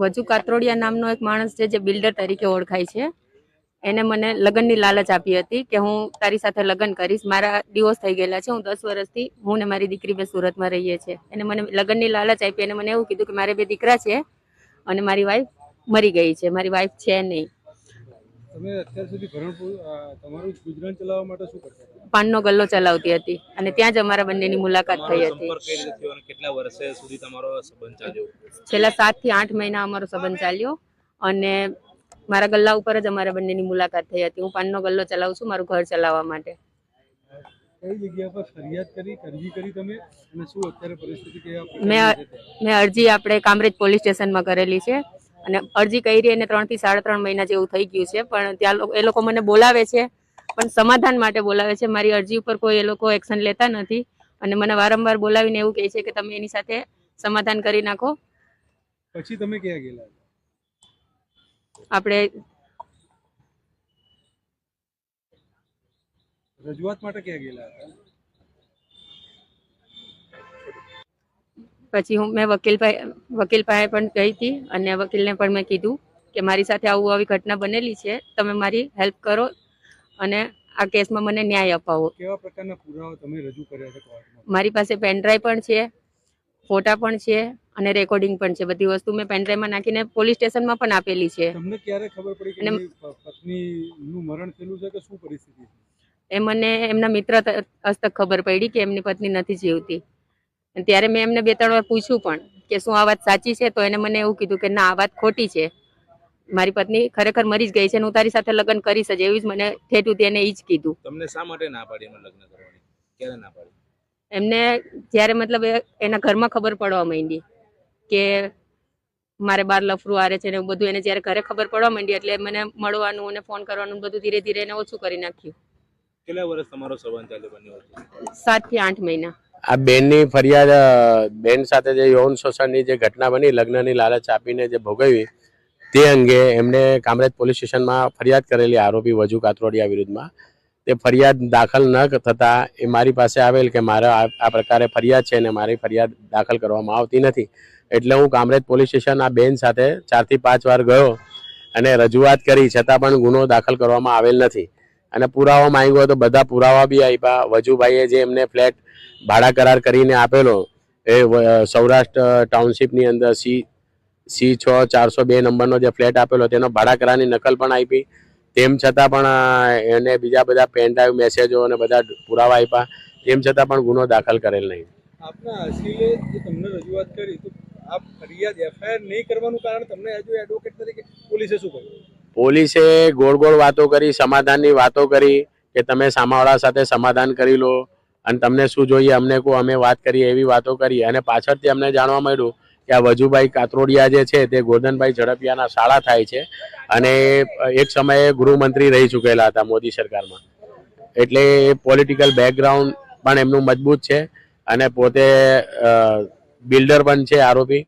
વજુ કાત્રોડિયા નામનો એક માણસ છે જે બિલ્ડર તરીકે ઓળખાય છે. એને મને લગ્નની લાલચ આપી હતી કે હું તારી સાથે લગ્ન કરીશ. મારા ડિવોર્સ થઈ ગયેલા છે. હું 10 વર્ષથી હું ને મારી દીકરી બે સુરતમાં રહીએ છીએ. એને મને લગ્નની લાલચ આપી અને મને એવું કીધું કે મારે 2 દીકરા છે અને મારી વાઈફ મરી ગઈ છે, મારી વાઈફ છે નહીં. તમે અત્યાર સુધી તમારું ગુજરાન ચલાવવા માટે શું કરતા હતા? પાનનો ગલ્લો ચલાવતી હતી અને ત્યાં જ અમારા બંનેની મુલાકાત થઈ હતી. કેટલા વર્ષે સુધી તમારો સંબંધ ચાલ્યો? છેલ્લા 7 થી 8 મહિના અમારો સંબંધ ચાલ્યો અને મારા ગલ્લા ઉપર જ અમારા બંનેની મુલાકાત થઈ હતી. હું પાનનો ગલ્લો ચલાવું છું મારું ઘર ચલાવવા માટે. કઈ જગ્યા પર ફરિયાદ કરી, અરજી કરી તમે અને શું અત્યારે પરિસ્થિતિ કે મેં અરજી આપણે કામરેજ પોલીસ સ્ટેશનમાં કરેલી છે અને અરજી કરી અને 3 થી 3.5 મહિના જેવું થઈ ગયું છે. પણ ત્યાં એ લોકો મને બોલાવે છે પણ સમાધાન માટે બોલાવે છે. મારી અરજી ઉપર કોઈ એ લોકો એક્શન લેતા નથી અને મને વારંવાર બોલાવીને એવું કહે છે કે તમે એની સાથે સમાધાન કરી નાખો. પછી તમે ક્યાં ગયેલા? આપણે રજૂઆત માટે ક્યાં ગયેલા હતા? પછી મેં વકીલ પાસે પણ ગઈ હતી અને વકીલને પણ મેં કીધું કે મારી સાથે આવી ઘટના બનેલી છે, તમે મારી હેલ્પ કરો અને આ કેસમાં મને ન્યાય અપાવો. કેવા પ્રકારના પુરાવા તમે રજૂ કર્યા છે કોર્ટમાં? મારી પાસે પેનડ્રાઈવ પણ છે, ફોટા પણ છે અને રેકોર્ડિંગ પણ છે. બધી વસ્તુ મેં પેનડ્રાઈવમાં નાખીને પોલીસ સ્ટેશનમાં પણ આપેલી છે. તમને ક્યારે ખબર પડી કે પત્નીનું મરણ થયેલું છે કે શું પરિસ્થિતિ? એ મને એમના મિત્ર હસ્તક ખબર પડી કે એમની પત્ની નથી જીવતી. ત્યારે મેં એમને 2-3 વાર પૂછ્યું પણ કે શું આ વાત સાચી છે, તો એને મને એવું કીધું કે ના, આ વાત ખોટી છે, મારી પત્ની ખરેખર મરી જ ગઈ છે, હું તારી સાથે લગ્ન કરીશ જ, એવી જ મને ઠેઠ હતી એને એ જ કીધું. તમને શા માટે ના પાડી એમાં લગ્ન કરવાની? ક્યારે ના પાડી? એમને જ્યારે મતલબ એના ઘરમાં ખબર પડવા માંડી કે મારે બાર લફરું આરે છે ને બધું, એને જ્યારે ઘરે ખબર પડવા માંડી એટલે મને મળવાનું અને ફોન કરવાનું બધું ધીરે ધીરે એને ઓછું કરી નાખ્યું. કેટલા વર્ષ તમારો સંબંધ ચાલ્યો બંને વચ્ચે? 7 થી 8 મહિના. આ બેનની ફરિયાદ, બેન સાથે જે યૌન શોષણની જે ઘટના બની, લગ્નની લાલચ આપીને જે ભોગવી, તે અંગે એમણે કામરેજ પોલીસ સ્ટેશનમાં ફરિયાદ કરેલી આરોપી વજુ કાત્રોડિયા વિરુદ્ધમાં. તે ફરિયાદ દાખલ ન થતાં એ મારી પાસે આવેલ કે મારા આ પ્રકારે ફરિયાદ છે અને મારી ફરિયાદ દાખલ કરવામાં આવતી નથી. એટલે હું કામરેજ પોલીસ સ્ટેશન આ બેન સાથે 4 થી 5 વાર ગયો અને રજૂઆત કરી, છતાં પણ ગુનો દાખલ કરવામાં આવેલ નથી. અને પુરાવા માંગ્યો તો બધા પુરાવા બી આપ્યા. વજુભાઈએ જે એમને ફ્લેટ ભાડા કરાર કરીને આપેલો એ સૌરાષ્ટ્ર ટાઉનશીપની અંદર C6 402 નંબરનો જે ફ્લેટ આપેલો તેનો ભાડા કરારની નકલ પણ આપી. તેમ છતાં પણ એને બીજા બધા પેનડ્રાઈવ, મેસેજો અને બધા પુરાવા આપ્યા, તેમ છતાં પણ ગુનો દાખલ કરેલ નહીં. આપના અસીલે જે તમને રજૂઆત કરી તો આપ ફરિયાદ FIR નહીં કરવાનું કારણ તમને હજુ એડવોકેટ તરીકે પોલીસે શું કર્યું? પોલીસે ગોળ ગોળ વાતો કરી, સમાધાનની વાતો કરી કે તમે સામાવાળા સાથે સમાધાન કરી લો અને તમને શું જોઈએ અમને કહો, અમે વાત કરીએ, એવી વાતો કરી. અને પાછળથી અમને જાણવા મળ્યું કે આ વજુભાઈ કાત્રોડિયા જે છે તે ગોરધનભાઈ ઝડપિયાના શાળા થાય છે અને એક સમયે ગૃહમંત્રી રહી ચૂકેલા હતા મોદી સરકારમાં. એટલે પોલિટિકલ બેકગ્રાઉન્ડ પણ એમનું મજબૂત છે અને પોતે બિલ્ડર પણ છે આરોપી.